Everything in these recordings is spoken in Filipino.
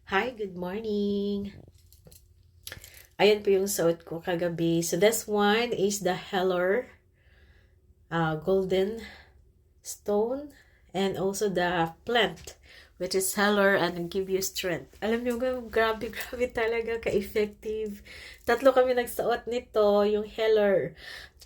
Hi, good morning. Ayan po yung suot ko kagabi. So this one is the Heller Golden Stone and also the Plant, which is Heller and give you strength. Alam niyo, grabe talaga ka-effective. Tatlo kami nagsuot nito, yung Heller.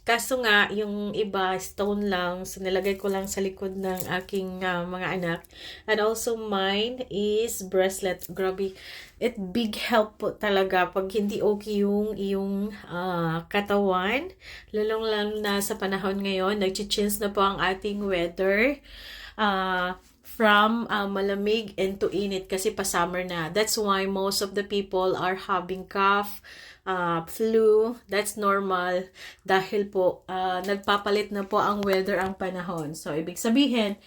Kaso nga, yung iba, stone lang. So, nilagay ko lang sa likod ng aking mga anak. And also, mine is bracelet. Grabe, it big help po talaga pag hindi okay yung iyong katawan. Lalong-lalo na sa panahon ngayon, nag-change na po ang ating weather. From malamig and to init kasi pa summer na. That's why most of the people are having cough, flu. That's normal dahil po nagpapalit na po ang weather, ang panahon. So ibig sabihin,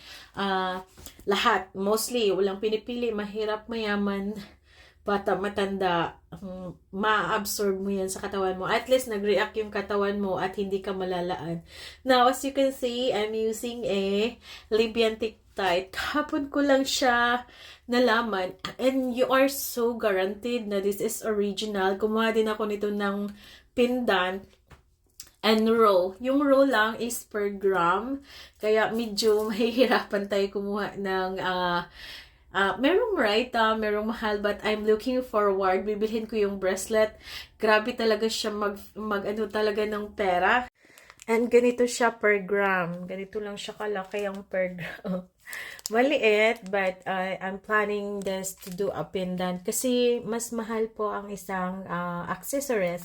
lahat, mostly, walang pinipili, mahirap, mayaman, bata, matanda, ma-absorb mo yan sa katawan mo. At least nag-react yung katawan mo at hindi ka malalaan. Now, as you can see, I'm using a Libyan Tight. Hapon ko lang siya nalaman. And you are so guaranteed na this is original. Kumuha din ako nito ng pendant and row. Yung row lang is per gram. Kaya medyo mahihirapan tayo kumuha ng merong merong mahal, but I'm looking forward. Bibilhin ko yung bracelet. Grabe talaga siya mag ano talaga ng pera. And ganito siya per gram. Ganito lang siya kalaki ang per gram. Maliit, but I'm planning this to do a pendant kasi mas mahal po ang isang accessories.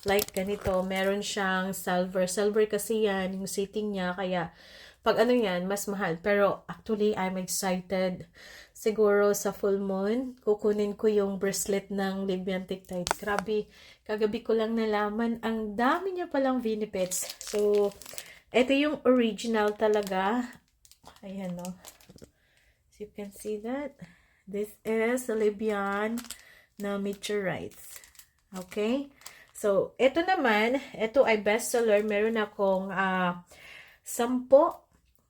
Like ganito, meron siyang silver. Silver kasi yan, yung setting niya. Kaya pag ano yan, mas mahal. Pero actually, I'm excited. Siguro sa full moon, kukunin ko yung bracelet ng Libyan Tight. Grabe, kagabi ko lang nalaman, ang dami niya palang benefits. So, ito yung original talaga. Ayan, no. So, you can see that. This is Libyan na meteorites. Okay? So, ito naman, ito ay bestseller. Meron akong 10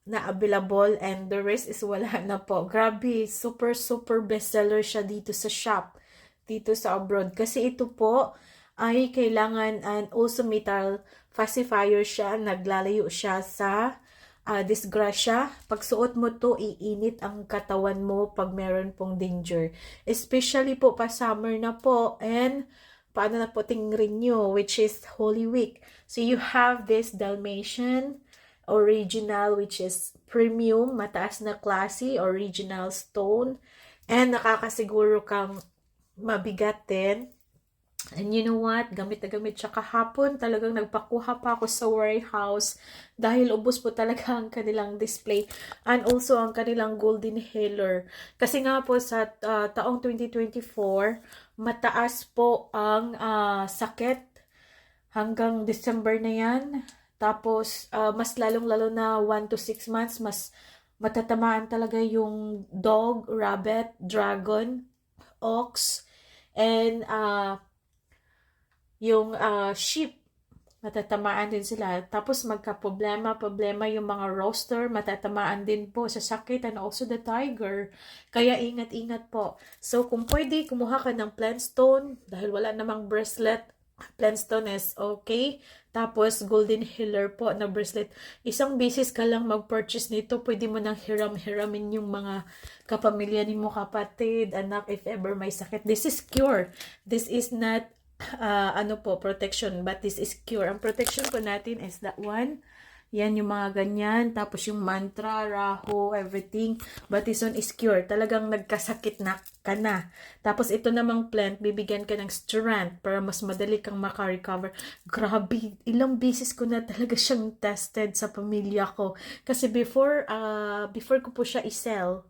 na available and the rest is wala na po. Grabe, super bestseller siya dito sa shop, dito sa abroad. Kasi ito po ay kailangan and also metal pacifier siya, naglalayo siya sa disgrasya. Pag suot mo to, iinit ang katawan mo pag meron pong danger. Especially po pa summer na po and paano na po tingrin nyo, which is Holy Week. So you have this Dalmatian original, which is premium, mataas na klase, original stone, and nakakasiguro kang mabigat din. And you know what? Gamit na gamit siya kahapon. Talagang nagpakuha pa ako sa warehouse dahil ubos po talaga ang kanilang display. And also ang kanilang golden healer. Kasi nga po sa taong 2024, mataas po ang sakit hanggang December na yan. Tapos, mas lalong-lalo na 1 to 6 months, mas matatamaan talaga yung dog, rabbit, dragon, ox, and yung sheep. Matatamaan din sila. Tapos, problema yung mga rooster, matatamaan din po sa sakit, and also the tiger. Kaya, ingat-ingat po. So, kung pwede, kumuha ka ng plainstone, dahil wala namang bracelet, plainstone is okay. Tapos, golden healer po na bracelet. Isang beses ka lang mag-purchase nito, pwede mo nang hiram-hiramin yung mga kapamilya ni mo, kapatid, anak, if ever may sakit. This is cure. This is not, protection, but this is cure. Ang protection po natin is that one. Yan yung mga ganyan. Tapos yung mantra, raho, everything. But this one is cure. Talagang nagkasakit na ka na. Tapos ito namang plant, bibigyan ka ng strength para mas madali kang makarecover. Grabe, ilang beses ko na talaga siyang tested sa pamilya ko. Kasi before ko po siya i-sell,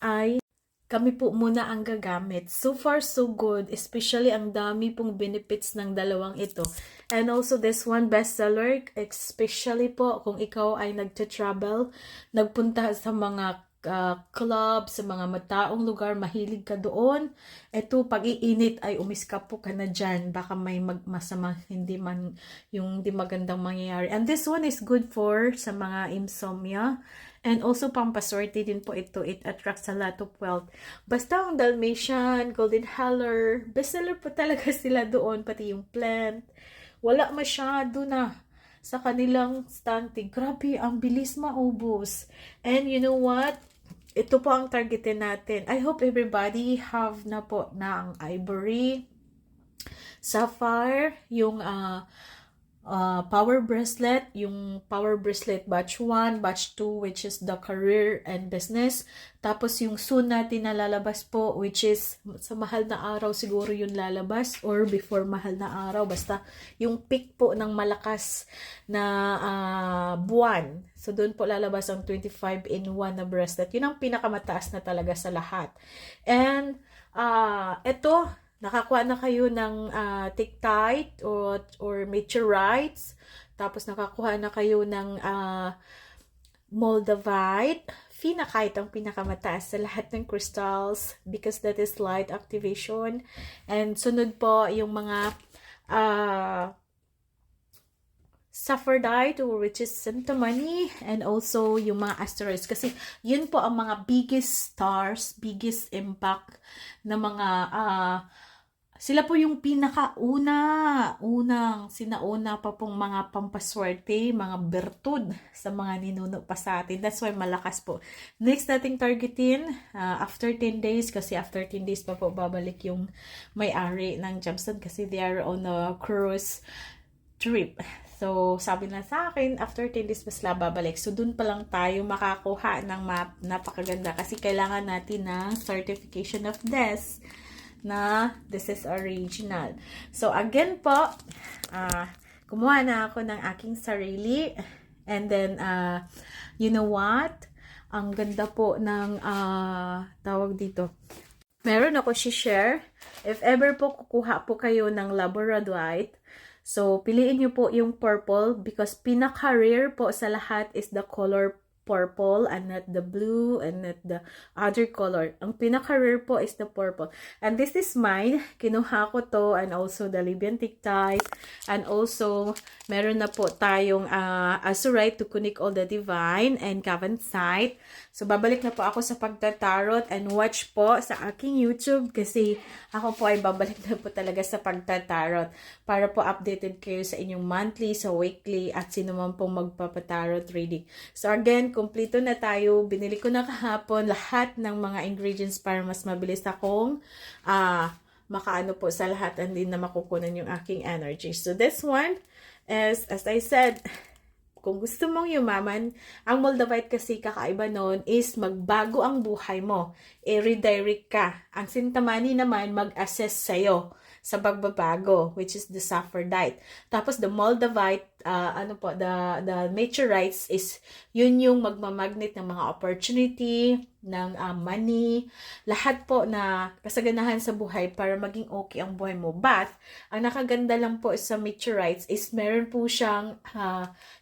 ay kami po muna ang gagamit. So far, so good. Especially ang dami pong benefits ng dalawang ito. And also this one, bestseller. Especially po kung ikaw ay nagta-travel, nagpunta sa mga club, sa mga mataong lugar, mahilig ka doon. Ito, pag iinit ay umiskapo ka na dyan. Baka may masama, hindi magandang mangyayari. And this one is good for sa mga insomnia. And also, pampaswerte din po ito. It attracts a lot of wealth. Basta ang Dalmatian, Golden Heller, bestseller po talaga sila doon. Pati yung plant. Wala masyado na sa kanilang stunting. Grabe, ang bilis maubos. And you know what? Ito po ang targetin natin. I hope everybody have na po na ang ivory, sapphire, yung power bracelet, yung power bracelet batch 1, batch 2, which is the career and business. Tapos yung soon natin na lalabas po, which is sa mahal na araw siguro yung lalabas or before mahal na araw. Basta yung peak po ng malakas na buwan. So doon po lalabas ang 25 in 1 na bracelet. Yun ang pinakamataas na talaga sa lahat. And ito, nakakuha na kayo ng Tiktite or meteorites. Tapos nakakuha na kayo ng Moldavite. Phenakite ang pinakamataas sa lahat ng crystals because that is light activation. And sunod po yung mga Saphardite, which is Centimony, and also yung mga asteroids. Kasi yun po ang mga biggest stars, biggest impact na mga sila po yung unang sinauna pa pong mga pampaswerte, mga bertud sa mga ninuno pa sa atin. That's why malakas po. Next nating targetin, after 10 days, kasi after 10 days pa po babalik yung may-ari ng gemstone kasi they are on a cruise trip. So, sabi na sa akin, after 10 days mas babalik. So, dun pa lang tayo makakuha ng map. Napakaganda kasi kailangan natin ng certification of this na this is original. So, again po, kumuha na ako ng aking sarili. And then, you know what? Ang ganda po ng tawag dito. Meron ako share. If ever po kukuha po kayo ng labradorite, so piliin nyo po yung purple because pinaka-rare po sa lahat is the color purple and not the blue and not the other color. Ang pinaka-rare po is the purple. And this is mine. Kinuha ko to and also the Libyan Tiktite. And also, meron na po tayong Azurite to connect all the divine and Cavansite. So, babalik na po ako sa pagtatarot and watch po sa aking YouTube kasi ako po ay babalik na po talaga sa pagtatarot para po updated kayo sa inyong monthly, sa weekly, at sino man pong magpapatarot reading. So, again, kumpleto na tayo. Binili ko na kahapon lahat ng mga ingredients para mas mabilis akong makaano po sa lahat and hindi na makukunan yung aking energy. So, this one is, as I said, kung gusto mong yumaman, ang Moldavite kasi kakaiba noon is magbago ang buhay mo. I-redirect ka. Ang Centimony naman mag-assess sa'yo sa pagbabago, which is the Saphardite. Tapos the Moldavite, the meteorites is yun yung magmamagnet ng mga opportunity, ng money, lahat po na kasaganahan sa buhay para maging okay ang buhay mo. But, ang nakaganda lang po sa meteorites is meron po siyang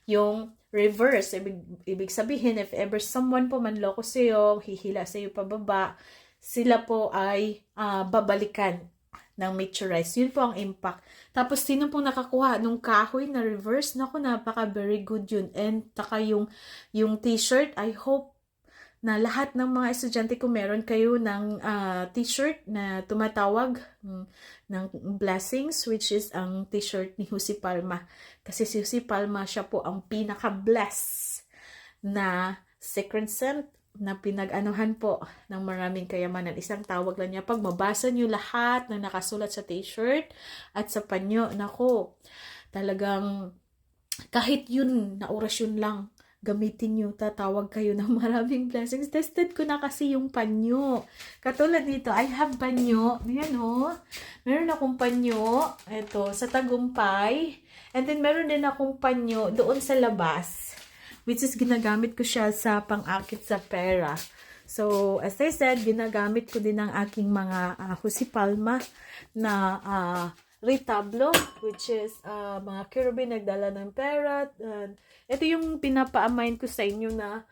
yung reverse. Ibig sabihin, if ever someone po manloko sa'yo, hihila sa'yo pababa, sila po ay babalikan ng meteorites. Yun po ang impact. Tapos, sino pong nakakuha nung kahoy na reverse? Naku, napaka very good yun. And, taka yung t-shirt, I hope na lahat ng mga estudyante ko meron kayo ng t-shirt na tumatawag ng blessings, which is ang t-shirt ni Jose Palma. Kasi si Jose Palma, siya po ang pinaka-bless na secret scent na pinag-anuhan po ng maraming kayamanan. Isang tawag lang niya. Pag mabasa niyo lahat na nakasulat sa t-shirt at sa panyo, nako, talagang kahit yun na orasyon lang, gamitin nyo, tatawag kayo ng maraming blessings. Tested ko na kasi yung panyo. Katulad nito, I have panyo. Ayan o. Meron akong panyo. Ito, sa tagumpay. And then, meron din akong panyo doon sa labas, which is ginagamit ko siya sa pang-akit sa pera. So, as I said, ginagamit ko din ang aking mga Jose Palma na retablo, which is mga cherubim nagdala ng pera. Ito yung pinapa-amain ko sa inyo na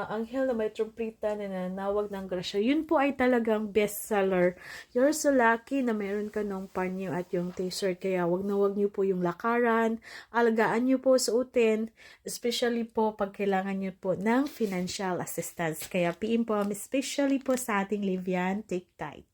Anghel na may trumpeta na nanawag ng grasya. Yun po ay talagang bestseller. You're so lucky na meron ka ng panyo at yung t-shirt. Kaya wag na wag niyo po yung lakaran. Alagaan niyo po suotin. Especially po pag kailangan niyo po ng financial assistance. Kaya PM po, especially po sa ating Livian Take Tight.